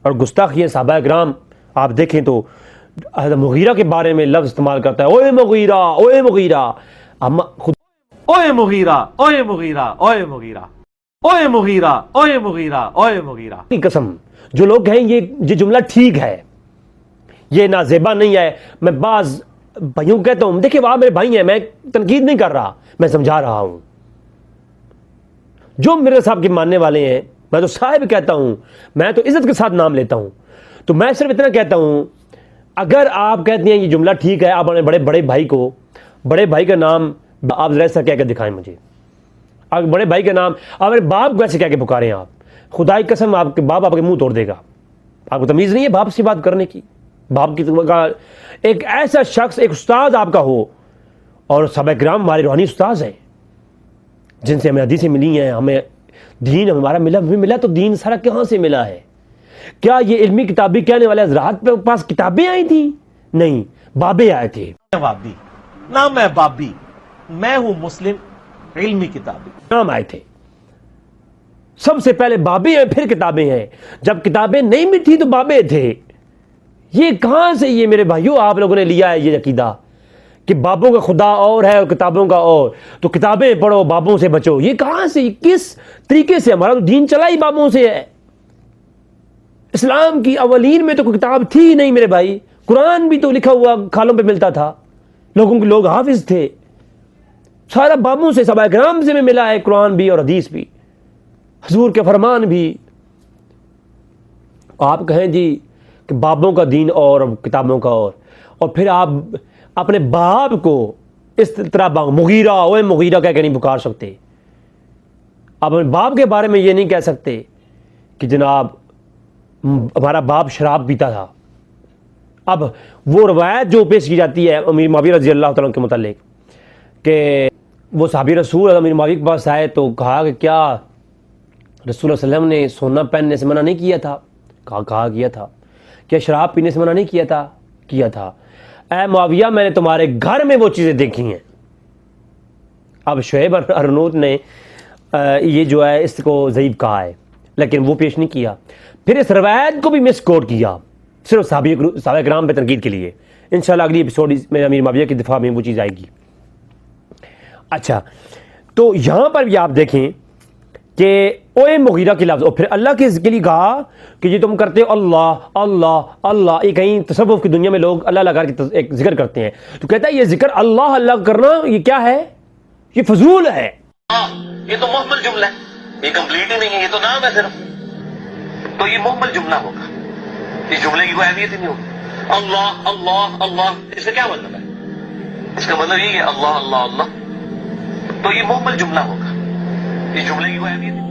اور گستاخی صحابہ کرام آپ دیکھیں تو حضرت مغیرہ کے بارے میں لفظ استعمال کرتا ہے، اوے مغیرہ اوے مغیرہ، اوے مغیرہ اوے مغیرہ اوے مغیرہ اوے مغیرہ اوے مغیرہ اوے مغیرہ کی قسم جو لوگ کہیں یہ جملہ ٹھیک ہے، یہ نازیبا نہیں ہے، میں بعض بھائیوں کو کہتا ہوں دیکھیں وہ میرے بھائی ہیں، میں تنقید نہیں کر رہا، میں سمجھا رہا ہوں، جو میرے صاحب کے ماننے والے ہیں میں تو صاحب کہتا ہوں، میں تو عزت کے ساتھ نام لیتا ہوں، تو میں صرف اتنا کہتا ہوں اگر آپ کہتے ہیں یہ جملہ ٹھیک ہے، آپ اپنے بڑے بھائی کو، بڑے بھائی کا نام آپ ذرا سا کہہ کے دکھائیں مجھے، آپ بڑے بھائی کا نام آپ اپنے باپ کو ایسے کہہ کے پکاریں، آپ خدا کی قسم آپ کے باپ آپ کے منہ توڑ دے گا، آپ کو تمیز نہیں ہے باپ سے بات کرنے کی، باپ کی ایک ایسا شخص ایک استاد آپ کا ہو، اور صحابہ کرام ہمارے روحانی استاذ ہیں جن سے ہمیں حدیثیں ملی ہیں، ہمیں دین ہمارا ملا تو دین سارا کہاں سے ملا ہے؟ کیا یہ علمی کتابی کہنے والے حضرات پہ پاس کتابیں آئی تھیں؟ نہیں، بابے آئے تھے، بابی نہ میں بابی، میں ہوں مسلم علمی کتابی، نام آئے تھے، سب سے پہلے بابے ہیں پھر کتابیں ہیں، جب کتابیں نہیں بھی تھی تو بابے تھے۔ یہ کہاں سے یہ میرے بھائیوں آپ لوگوں نے لیا ہے یہ عقیدہ کہ بابوں کا خدا اور ہے اور کتابوں کا اور، تو کتابیں پڑھو بابوں سے بچو، یہ کہاں سے کس طریقے سے؟ ہمارا تو دین چلا ہی بابوں سے ہے، اسلام کی اولین میں تو کوئی کتاب تھی ہی نہیں میرے بھائی، قرآن بھی تو لکھا ہوا کھالوں پہ ملتا تھا، لوگ حافظ تھے، سارا بابوں سے صحابہ کرام سے میں ملا ہے، قرآن بھی اور حدیث بھی، حضور کے فرمان بھی۔ آپ کہیں جی کہ بابوں کا دین اور کتابوں کا اور پھر آپ اپنے باپ کو اس طرح مغیرہ اوے مغیرہ کہہ کے نہیں پکار سکتے، آپ اپنے باپ کے بارے میں یہ نہیں کہہ سکتے کہ جناب ہمارا باپ شراب پیتا تھا۔ اب وہ روایت جو پیش کی جاتی ہے امیر معاویہ رضی اللہ تعالیٰ کے متعلق کہ وہ صحابی رسول امیر معاویہ کے پاس آئے تو کہا کہ کیا رسول اللہ علیہ وسلم نے سونا پہننے سے منع نہیں کیا تھا؟ کہا کیا تھا۔ کیا شراب پینے سے منع نہیں کیا تھا؟ کیا تھا۔ اے معاویہ میں نے تمہارے گھر میں وہ چیزیں دیکھی ہیں۔ اب شعیب ارنوت نے یہ جو ہے اس کو ضعیف کہا ہے لیکن وہ پیش نہیں کیا، پھر اس روایت کو بھی مس کوٹ کیا صرف صحابہ کرام پہ تنقید کے لیے۔ انشاءاللہ اگلی ایپیسوڈ میں امیر معاویہ کی دفاع میں وہ چیز آئے گی۔ اچھا تو یہاں پر بھی آپ دیکھیں کہ اوے مغیرہ کے لفظ، اور پھر اللہ کے ذکر لیے کہا کہ یہ تم کرتے ہو اللہ اللہ اللہ، یہ کہیں تصوف کی دنیا میں لوگ اللہ اللہ کر کے ایک ذکر کرتے ہیں، تو کہتا ہے یہ ذکر اللہ اللہ کرنا یہ کیا ہے؟ یہ فضول ہے، یہ تو محمل جملہ ہے، یہ کمپلیٹ ہی نہیں ہے، یہ تو نام ہے صرف، تو یہ محمل جملہ ہوگا، اس جملے کی کوئی اہمیت ہی نہیں ہوگی۔ اللہ اللہ اللہ اس کا کیا مطلب ہے؟ اس کا مطلب یہ ہے اللہ اللہ اللہ، تو یہ محمل جملہ ہوگا، اس جملے کی کوئی اہمیت نہیں ہوگی۔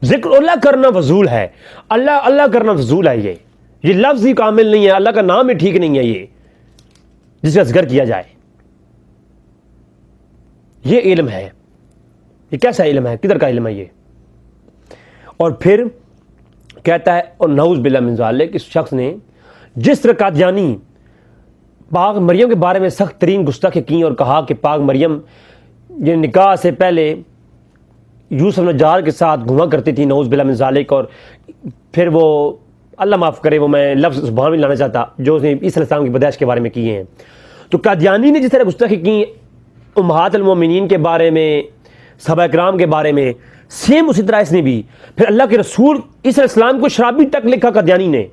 ذکر اللہ کرنا فضول ہے، اللہ اللہ کرنا فضول ہے، یہ لفظ ہی کامل نہیں ہے، اللہ کا نام ہی ٹھیک نہیں ہے، یہ جس کا ذکر کیا جائے یہ علم ہے، یہ کیسا علم ہے؟ کدھر کا علم ہے یہ؟ اور پھر کہتا ہے اور نعوذ باللہ من ذالک، اس شخص نے جس طرح قادیانی پاک مریم کے بارے میں سخت ترین گستاخی کی اور کہا کہ پاک مریم یہ نکاح سے پہلے یوسف نجار کے ساتھ گھوما کرتی تھی، نعوذ باللہ من ذالک، اور پھر وہ اللہ معاف کرے وہ میں لفظ زبان میں لانا چاہتا جو اس نے عیسی علیہ السلام کی پیدائش کے بارے میں کیے ہیں، تو قادیانی نے جس طرح گستاخی کی امہات المومنین کے بارے میں، صحابہ کرام کے بارے میں، سیم اسی طرح اس نے بھی پھر اللہ کے رسول عیسی علیہ السلام کو شرابی تک لکھا قادیانی نے۔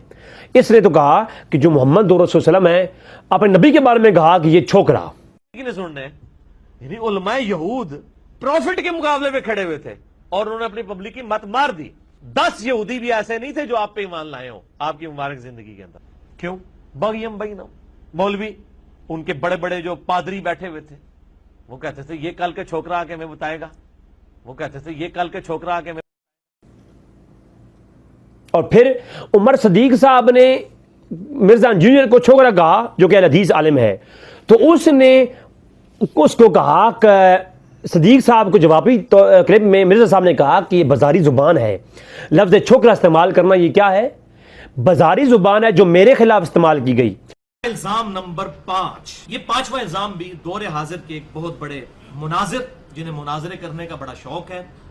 اس نے تو کہا کہ جو محمد رسول صلی اللہ علیہ وسلم ہے اپنے نبی کے بارے میں کہا کہ یہ چھوکرا۔ سننے یعنی علماء یہود پروفٹ کے مقابلے میں کھڑے ہوئے تھے اور انہوں نے اپنی پبلک کی مت مار دی۔ 10 یہودی بھی ایسے نہیں تھے جو آپ پہ ایمان لائے ہوں آپ کی مبارک زندگی کے اندر۔ کیوں؟ بغیم بینہم، مولوی ان کے بڑے بڑے جو پادری بیٹھے ہوئے تھے وہ کہتے تھے یہ کل کے چھوکرا آ کے ہمیں بتائے گا، وہ کہتے تھے یہ کل کے چھوکرا آ کے ہمیں۔ اور پھر عمر صدیق صاحب نے مرزا جونیئر کو چھوکرا کہا جو کہ حدیث عالم ہے، تو اس نے اس کو کہا کہ صدیق صاحب کو جوابی کلپ میں مرزا صاحب نے کہا کہ یہ بازاری زبان ہے، لفظ چھوکرا استعمال کرنا یہ کیا ہے؟ بازاری زبان ہے جو میرے خلاف استعمال کی گئی۔ الزام نمبر 5، یہ 5واں الزام بھی دور حاضر کے ایک بہت بڑے مناظر جنہیں مناظرے کرنے کا بڑا شوق ہے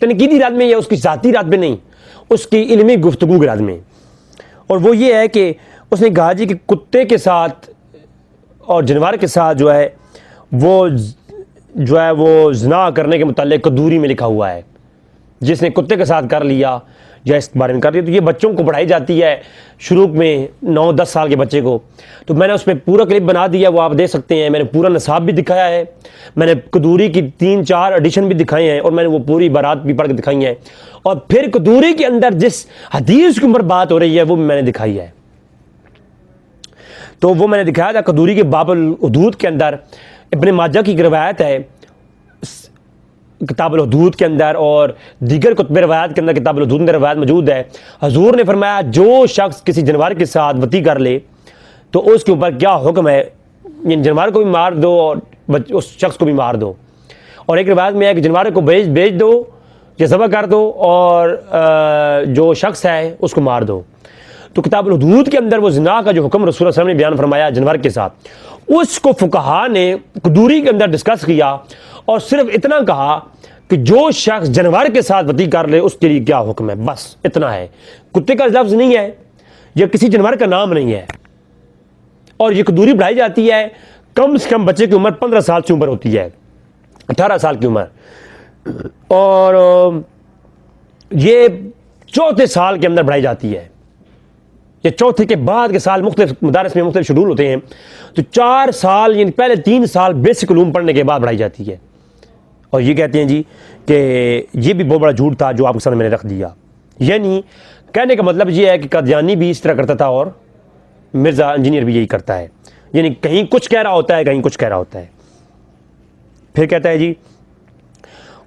تنقیدی رات میں یا اس کی ذاتی رات میں نہیں، اس کی علمی گفتگو کی رات میں. اور وہ یہ ہے کہ اس نے کہا جی کہ کتے کے ساتھ اور جانور کے ساتھ جو ہے وہ زنا کرنے کے متعلق قدوری میں لکھا ہوا ہے. جس نے کتے کے ساتھ کر لیا یا اس بارے میں کر لیا، تو یہ بچوں کو پڑھائی جاتی ہے شروع میں 9-10 سال کے بچے کو. تو میں نے اس میں پورا کلپ بنا دیا، وہ آپ دیکھ سکتے ہیں. میں نے پورا نصاب بھی دکھایا ہے، میں نے قدوری کی 3-4 ایڈیشن بھی دکھائے ہیں، اور میں نے وہ پوری عبارات بھی پڑھ کے دکھائی ہیں. اور پھر قدوری کے اندر جس حدیث کے اوپر بات ہو رہی ہے وہ بھی میں نے دکھائی ہے. تو وہ میں نے دکھایا تھا قدوری کے باب الحدود کے اندر. ابن ماجہ کی روایت ہے کتاب الحدود کے اندر، اور دیگر کتب روایات کے اندر کتاب الحدود میں روایت موجود ہے. حضور نے فرمایا جو شخص کسی جانور کے ساتھ وطی کر لے تو اس کے اوپر کیا حکم ہے، یعنی جانور کو بھی مار دو اور اس شخص کو بھی مار دو. اور ایک روایت میں ہے کہ جانور کو بیچ دو یا ذبح کر دو، اور جو شخص ہے اس کو مار دو. تو کتاب الحدود کے اندر وہ زنا کا جو حکم رسول اللہ صلی اللہ علیہ وسلم نے بیان فرمایا جانور کے ساتھ، اس کو فقہا نے قدوری کے اندر ڈسکس کیا اور صرف اتنا کہا کہ جو شخص جانور کے ساتھ وطی کر لے اس کے لیے کیا حکم ہے، بس اتنا ہے. کتے کا لفظ نہیں ہے، یہ کسی جانور کا نام نہیں ہے. اور یہ قدوری پڑھائی جاتی ہے کم سے کم بچے کی عمر 15 سال سے اوپر ہوتی ہے، 18 سال کی عمر. اور یہ چوتھے سال کے اندر پڑھائی جاتی ہے. یہ چوتھے کے بعد کے سال مختلف مدارس میں مختلف شیڈول ہوتے ہیں. تو 4 سال یعنی پہلے 3 سال بیسک علوم پڑھنے کے بعد پڑھائی جاتی ہے. اور یہ کہتے ہیں جی کہ یہ بھی بہت بڑا جھوٹ تھا جو آپ کے سامنے میں نے رکھ دیا. یعنی کہنے کا مطلب یہ ہے کہ قادیانی بھی اس طرح کرتا تھا اور مرزا انجینئر بھی یہی کرتا ہے. یعنی کہیں کچھ کہہ رہا ہوتا ہے کہیں کچھ کہہ رہا ہوتا ہے. پھر کہتا ہے جی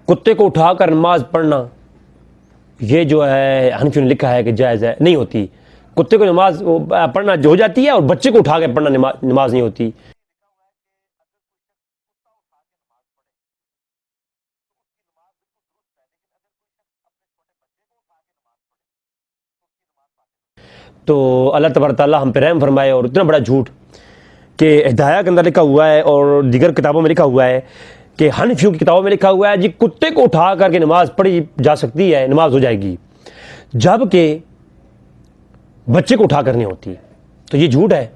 کتے کو اٹھا کر نماز پڑھنا یہ جو ہے حنفیوں نے لکھا ہے کہ جائز ہے، نہیں ہوتی. کتے کو نماز پڑھنا جو ہو جاتی ہے، اور بچے کو اٹھا کے پڑھنا نماز نہیں ہوتی. تو اللہ تبارک تعالیٰ ہم پہ رحم فرمائے. اور اتنا بڑا جھوٹ کہ ہدایہ کے اندر لکھا ہوا ہے اور دیگر کتابوں میں لکھا ہوا ہے کہ حنفیوں کی کتابوں میں لکھا ہوا ہے جی کتے کو اٹھا کر کے نماز پڑھی جا سکتی ہے، نماز ہو جائے گی، جبکہ بچے کو اٹھا کر نہیں ہوتی. تو یہ جھوٹ ہے.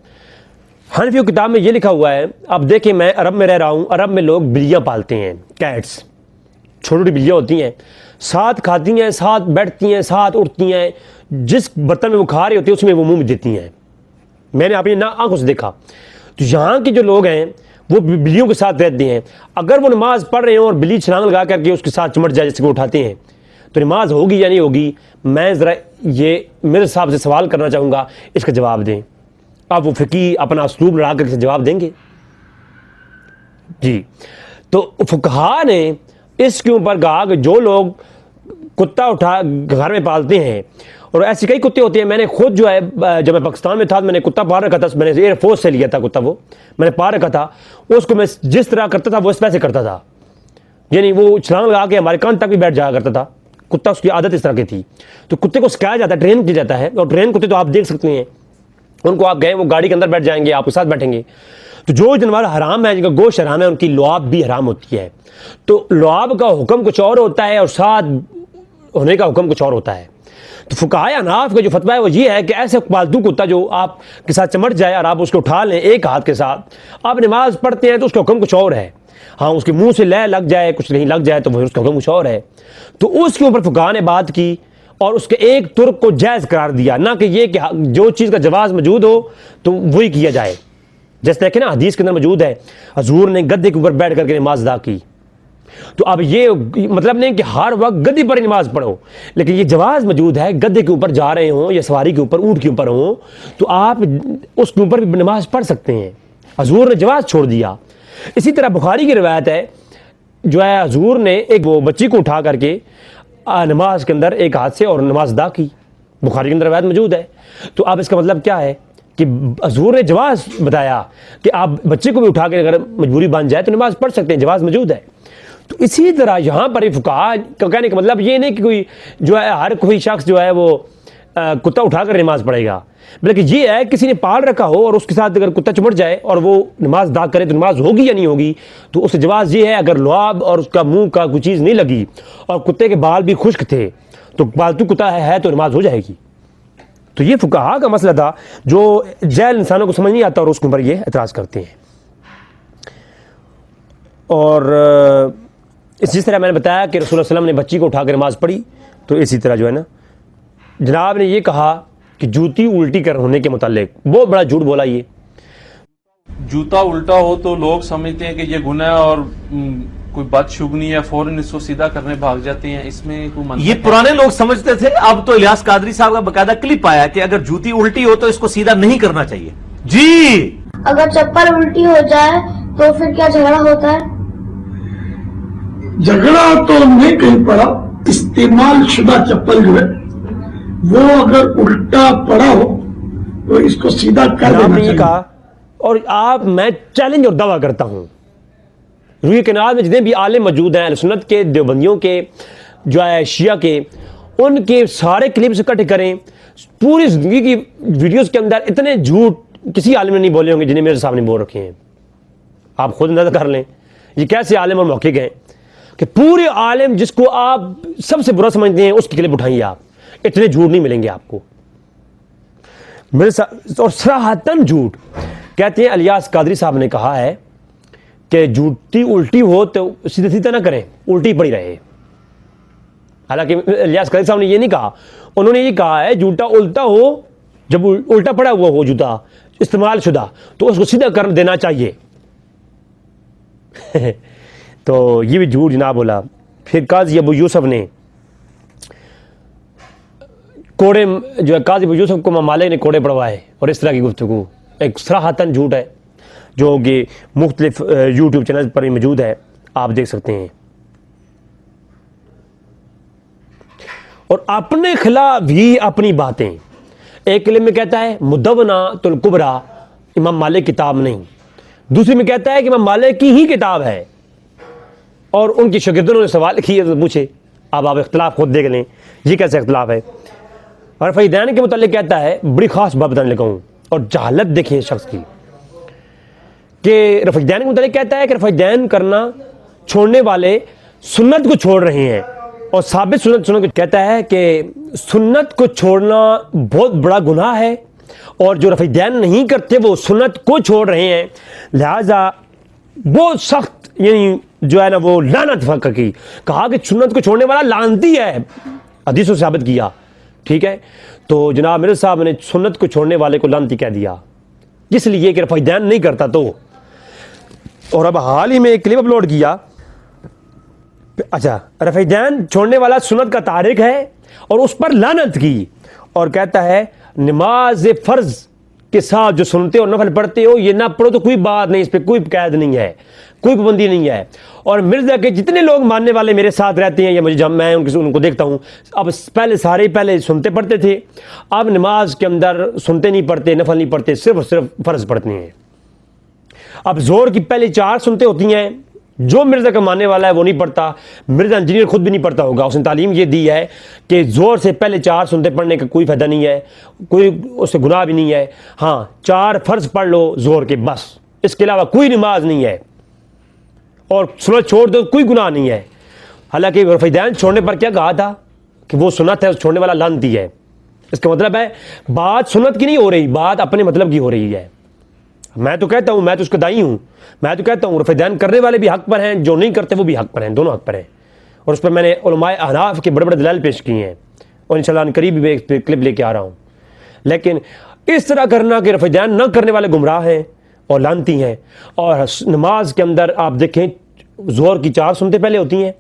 حنفیوں کی کتاب میں یہ لکھا ہوا ہے. اب دیکھیں میں عرب میں رہ رہا ہوں، عرب میں لوگ بلیاں پالتے ہیں، کیٹس، چھوٹی چھوٹی بلیاں ہوتی ہیں، ساتھ کھاتی ہیں، ساتھ بیٹھتی ہیں، ساتھ اٹھتی ہیں. جس برتن میں وہ کھا رہی ہوتی ہے اس میں وہ منہ میں دیتی ہیں. میں نے اپنی آنکھوں سے دیکھا. تو یہاں کے جو لوگ ہیں وہ بلیوں کے ساتھ رہتے ہیں. اگر وہ نماز پڑھ رہے ہوں اور بلی چھلانگ لگا کر کے اس کے ساتھ چمٹ جائے جیسے کہ اٹھاتے ہیں، تو نماز ہوگی یا نہیں ہوگی؟ میں ذرا یہ میرے صاحب سے سوال کرنا چاہوں گا، اس کا جواب دیں. اب وہ فقی اپنا اسلوب لڑا کر کے جواب دیں گے جی. تو فقہا نے اس کے اوپر کہا کہ جو لوگ کتا اٹھا گھر میں پالتے ہیں، اور ایسے کئی کتے ہوتے ہیں. میں نے خود جو ہے جب میں پاکستان میں تھا میں نے کتا پال رکھا تھا، میں نے ایئر فورس سے لیا تھا کتا، وہ میں نے پال رکھا تھا. اس کو میں جس طرح کرتا تھا وہ اس طرح سے کرتا تھا. یعنی وہ چھلانگ لگا کے ہمارے کان تک بھی بیٹھ جایا کرتا تھا. کتا اس کی عادت اس طرح کی تھی. تو کتے کو سکھایا جاتا ہے، ٹرین کیا جاتا ہے. اور ٹرین کتے تو آپ دیکھ سکتے ہیں، ان کو آپ گئے وہ گاڑی کے اندر بیٹھ جائیں گے، آپ کے ساتھ بیٹھیں گے. تو جو جانور حرام ہے، جن کا گوشت حرام ہے، ان کی لعاب بھی حرام ہوتی ہے. تو لعاب کا حکم کچھ اور ہوتا ہے اور ساتھ ہونے کا حکم کچھ اور ہوتا ہے. تو فقہائے اناف کا جو فتویٰ ہے وہ یہ ہے کہ ایسے پالتو کتا جو آپ کے ساتھ چمٹ جائے اور آپ اس کو اٹھا لیں ایک ہاتھ کے ساتھ، آپ نماز پڑھتے ہیں تو اس کا حکم کچھ اور ہے. ہاں اس کے منہ سے لے لگ جائے، کچھ نہیں لگ جائے تو وہ اس کا حکم کچھ اور ہے. تو اس کے اوپر فقہاء نے بات کی اور اس کے ایک ترک کو جائز قرار دیا، نہ کہ یہ کہ جو چیز کا جواز موجود ہو تو وہی کیا جائے. جیسے دیکھیں نا حدیث کے اندر موجود ہے حضور نے گدے کے اوپر بیٹھ کر کے نماز ادا کی. تو اب یہ مطلب نہیں کہ ہر وقت گدی پر نماز پڑھو، لیکن یہ جواز موجود ہے گدے کے اوپر جا رہے ہوں یا سواری کے اوپر اونٹ کے اوپر ہوں تو آپ اس کے اوپر بھی نماز پڑھ سکتے ہیں. حضور نے جواز چھوڑ دیا. اسی طرح بخاری کی روایت ہے جو ہے حضور نے ایک وہ بچی کو اٹھا کر کے نماز کے اندر ایک ہاتھ سے اور نماز ادا کی. بخاری کے اندر روایت موجود ہے. تو اب اس کا مطلب کیا ہے کہ حضور نے جواز بتایا کہ آپ بچے کو بھی اٹھا کے اگر مجبوری بن جائے تو نماز پڑھ سکتے ہیں، جواز موجود ہے. تو اسی طرح یہاں پر فقہاء کا کہنے کا مطلب یہ نہیں کہ کوئی جو ہے ہر کوئی شخص جو ہے وہ کتا اٹھا کر نماز پڑھے گا. بلکہ یہ ہے کسی نے پال رکھا ہو اور اس کے ساتھ اگر کتا چمٹ جائے اور وہ نماز ادا کرے تو نماز ہوگی یا نہیں ہوگی؟ تو اس سے جواز یہ ہے اگر لعاب اور اس کا منہ کا کوئی چیز نہیں لگی اور کتے کے بال بھی خشک تھے تو پالتو کتا ہے تو نماز ہو جائے گی. تو یہ فقہا کا مسئلہ تھا جو جاہل انسانوں کو سمجھ نہیں آتا اور اس کے اوپر یہ اعتراض کرتے ہیں. اور جس طرح میں نے بتایا کہ رسول اللہ علیہ وسلم نے بچی کو اٹھا کر نماز پڑھی تو اسی طرح جو ہے نا جناب نے یہ کہا کہ جوتی الٹی کر ہونے کے متعلق بہت بڑا جھوٹ بولا. یہ جوتا الٹا ہو تو لوگ سمجھتے ہیں کہ یہ گناہ ہے اور کوئی بدشگنی ہے، فوراً اس کو سیدھا کرنے بھاگ جاتے ہیں. اس میں کوئی منطق یہ پرانے لوگ سمجھتے تھے، اب تو الیاس قادری صاحب کا باقاعدہ کلپ آیا کہ اگر جوتی الٹی ہو تو اس کو سیدھا نہیں کرنا چاہیے. جی اگر چپل الٹی ہو جائے تو پھر کیا جھگڑا ہوتا ہے؟ جھگڑا تو نہیں کہیں پڑا، استعمال شدہ چپل جو ہے وہ اگر الٹا پڑا ہو تو اس کو سیدھا کر دینا آپ نے یہ چاہیے. کہا اور آپ میں چیلنج اور دعویٰ کرتا ہوں روئے کنال میں جتنے بھی عالم موجود ہیں اہل سنت کے، دیوبندیوں کے، جو ہے شیعہ کے، ان کے سارے کلپس اکٹھے کریں. پوری زندگی کی ویڈیوز کے اندر اتنے جھوٹ کسی عالم نے نہیں بولے ہوں گے جنہیں میرے سامنے بول رکھے ہیں. آپ خود اندازہ کر لیں یہ کیسے عالم اور محقق ہیں کہ پورے عالم جس کو آپ سب سے برا سمجھتے ہیں اس کی کلپ اٹھائیے. آپ اتنے جھوٹ نہیں ملیں گے آپ کو میرے ساتھ. اور صراحتاً جھوٹ کہتے ہیں الیاس قادری صاحب نے کہا ہے کہ جوتی الٹی ہو تو سیدھا سیدھا نہ کریں، الٹی پڑی رہے. حالانکہ الیاس قادری صاحب نے یہ نہیں کہا، انہوں نے یہ کہا ہے جوتا الٹا ہو، جب الٹا پڑا ہوا ہو جوتا استعمال شدہ تو اس کو سیدھا کر دینا چاہیے. تو یہ بھی جھوٹ جناب بولا. پھر قاضی ابو یوسف نے کوڑے جو ہے قاضی ابو یوسف کو امام مالک نے کوڑے پڑھوائے اور اس طرح کی گفتگو ایک صراحتاً جھوٹ ہے جو کہ مختلف یوٹیوب چینل پر موجود ہے، آپ دیکھ سکتے ہیں. اور اپنے خلاف بھی اپنی باتیں ایک کلم میں کہتا ہے مدونۃ الکبریٰ امام مالک کتاب نہیں، دوسری میں کہتا ہے کہ امام مالک کی ہی کتاب ہے اور ان کی شاگردوں نے سوال کیے تو پوچھے. اب آپ اختلاف خود دیکھ لیں یہ کیسے اختلاف ہے. اور رفع دین کے متعلق کہتا ہے بڑی خاص بات بتانے لگا ہوں اور جہالت دیکھیں شخص کی کہ رفع دین کے متعلق کہتا ہے کہ رفع دین کرنا چھوڑنے والے سنت کو چھوڑ رہے ہیں اور ثابت سنت کو کہتا ہے کہ سنت کو چھوڑنا بہت بڑا گناہ ہے اور جو رفع دین نہیں کرتے وہ سنت کو چھوڑ رہے ہیں، لہذا بہت سخت یعنی جو ہے نا وہ لعنت فقہ کی کہا کہ سنت کو چھوڑنے والا لعنتی ہے، حدیثوں سے ثابت کیا. ٹھیک ہے تو جناب میرے صاحب نے سنت کو چھوڑنے والے کو لعنتی کہہ دیا اس لیے کہ رفع دین نہیں کرتا تو. اور اب حال ہی میں ایک کلپ اپلوڈ کیا، اچھا رفع دین چھوڑنے والا سنت کا تارک ہے اور اس پر لعنت کی اور کہتا ہے نماز فرض کے ساتھ جو سنتے اور نفل پڑھتے ہو یہ نہ پڑھو تو کوئی بات نہیں، اس پہ کوئی قید نہیں ہے، کوئی پابندی نہیں ہے. اور مرزا کے جتنے لوگ ماننے والے میرے ساتھ رہتے ہیں یا مجھے جب میں ان کو دیکھتا ہوں اب پہلے سنتے پڑھتے تھے، اب نماز کے اندر سنتے نہیں پڑھتے، نفل نہیں پڑھتے، صرف فرض پڑھتے ہیں. اب زور کی پہلے 4 سنتے ہوتی ہیں، جو مرزا کا ماننے والا ہے وہ نہیں پڑھتا. مرزا انجینئر خود بھی نہیں پڑھتا ہوگا، اس نے تعلیم یہ دی ہے کہ زور سے پہلے 4 سنتے پڑھنے کا کوئی فائدہ نہیں ہے، کوئی اس سے گناہ بھی نہیں ہے. ہاں 4 فرض پڑھ لو زور کے بس، اس کے علاوہ کوئی نماز نہیں ہے اور سنت چھوڑ دو کوئی گناہ نہیں ہے. حالانکہ رفع دین چھوڑنے پر کیا کہا تھا کہ وہ سنت ہے، اس چھوڑنے والا لعنتی ہے. اس کا مطلب ہے بات سنت کی نہیں ہو رہی، بات اپنے مطلب کی ہو رہی ہے. میں تو کہتا ہوں، میں تو اس کا دائی ہوں، میں تو کہتا ہوں رفع دین کرنے والے بھی حق پر ہیں، جو نہیں کرتے وہ بھی حق پر ہیں، دونوں حق پر ہیں. اور اس پر میں نے علماء احناف کے بڑے بڑے دلائل پیش کیے ہیں اور انشاءاللہ قریب بھی ایک کلپ لے کے آ رہا ہوں. لیکن اس طرح کرنا کہ رفع دین نہ کرنے والے گمراہ ہیں اور لعنتی ہیں. اور نماز کے اندر آپ دیکھیں زور کی 4 سنتے پہلے ہوتی ہیں،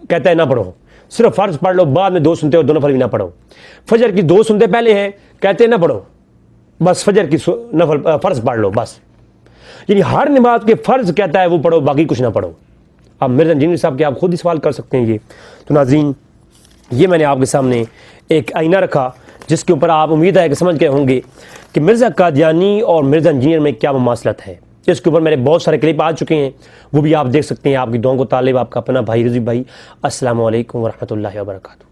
کہتا ہے نہ پڑھو، صرف فرض پڑھ لو، بعد میں 2 سنتے اور 2 نفل بھی نہ پڑھو. فجر کی 2 سنتے پہلے ہیں، کہتے ہیں نہ پڑھو، بس فجر کی نفل فرض پڑھ لو بس. یعنی ہر نماز کے فرض کہتا ہے وہ پڑھو، باقی کچھ نہ پڑھو. اب مرزا انجینئر صاحب کے آپ خود ہی سوال کر سکتے ہیں یہ. تو ناظرین یہ میں نے آپ کے سامنے ایک آئینہ رکھا جس کے اوپر آپ امید ہے کہ سمجھ گئے ہوں گے کہ مرزا قادیانی اور مرزا انجینئر میں کیا مماثلت ہے. اس کے اوپر میرے بہت سارے کلپ آ چکے ہیں، وہ بھی آپ دیکھ سکتے ہیں. آپ کی دعاؤں کو طالب آپ کا اپنا بھائی رضی بھائی. السلام علیکم ورحمۃ اللہ وبرکاتہ.